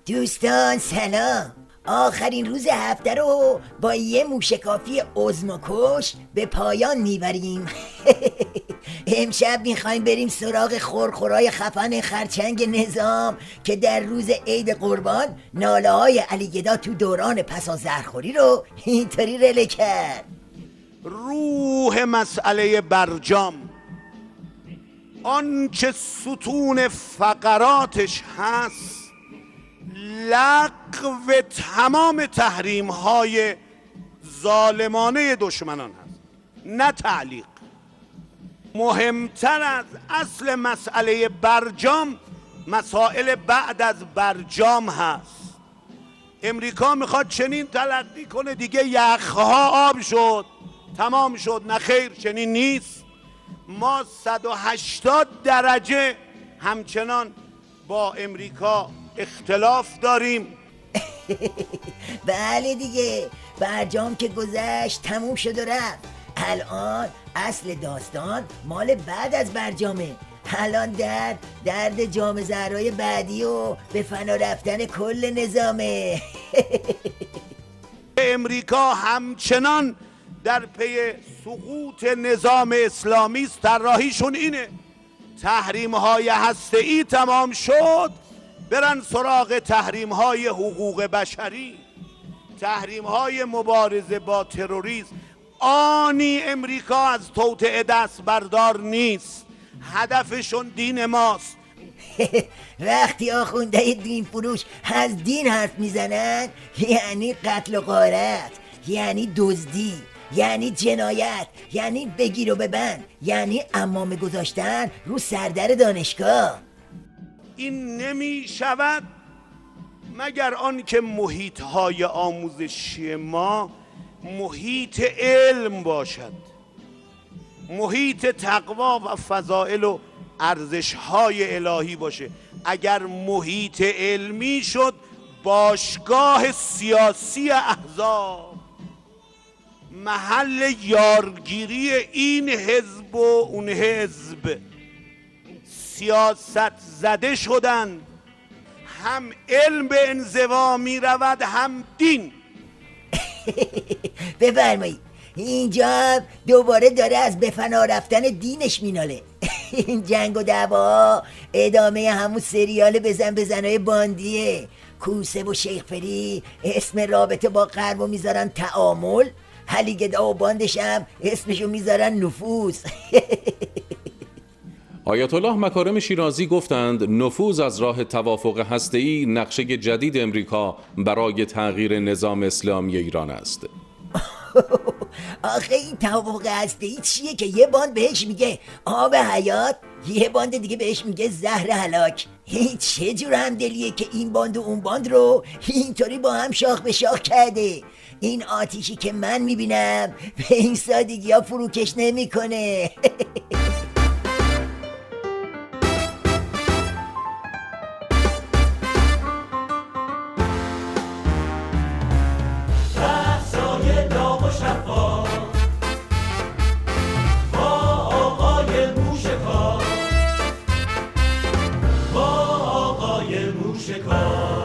دوستان سلام. آخرین روز هفته رو با یه موشکافی عظماکش به پایان میبریم. امشب میخوایم بریم سراغ خورخورای خفن خرچنگ نظام که در روز عید قربان ناله های علی گدا تو دوران پسازرخوری رو اینطوری رله کرد. روح مسئله برجام، آن که ستون فقراتش هست لغو تمام تحریم های ظالمانه دشمنان هست، نه تعلیق. مهمتر از اصل مسئله برجام مسائل بعد از برجام هست. امریکا میخواد چنین تلقی کنه دیگه یخها آب شد تمام شد. نه خیر، چنین نیست. ما 180 درجه همچنان با امریکا اختلاف داریم. بله دیگه، برجام که گذشت تموم شد و رفت. الان اصل داستان مال بعد از برجامه. الان درد جام زهرای بعدی و به فنا رفتن کل نظامه. امریکا همچنان در پی سقوط نظام اسلامی است. طراحیشون اینه تحریم‌های هسته‌ای تمام شد، برن سراغ تحریم‌های حقوق بشری، تحریم‌های مبارزه با تروریسم. آنی امریکا از توطئه دست بردار نیست. هدفشون دین ماست. وقتی آخونده دین فروش از دین حرف میزنن یعنی قتل و غارت، یعنی دزدی، یعنی جنایت، یعنی بگیر و ببند، یعنی عمامه گذاشتن رو سردر دانشگاه. این نمی شود مگر آن که محیط‌های آموزشی ما محیط علم باشد، محیط تقوا و فضائل و ارزش‌های الهی باشه. اگر محیط علمی شد باشگاه سیاسی احزاب، محل یارگیری این حزب و اون حزب، سیاست زده شدن. هم علم به انزوا می رود هم دین. بفرمایید، اینجا دوباره داره از به فنا رفتن دینش میناله. این جنگ و دعوا ادامه همون سریال بزنهای باندیه. کوسه و شیخ فری اسم رابطه با غرب رو میذارن تعامل، علی گدا و باندش هم اسمشو میذارن نفوذ. آیت الله مکارم شیرازی گفتند نفوذ از راه توافق هسته‌ای نقشه جدید امریکا برای تغییر نظام اسلامی ایران است. آخه این توافق هسته‌ای چیه که یه باند بهش میگه آب حیات، یه باند دیگه بهش میگه زهر هلاک؟ این چه جور همدلیه که این باند و اون باند رو اینطوری با هم شاخ به شاخ کرده؟ این آتیشی که من میبینم به این سادگی ها فروکش نمیکنه. موشکار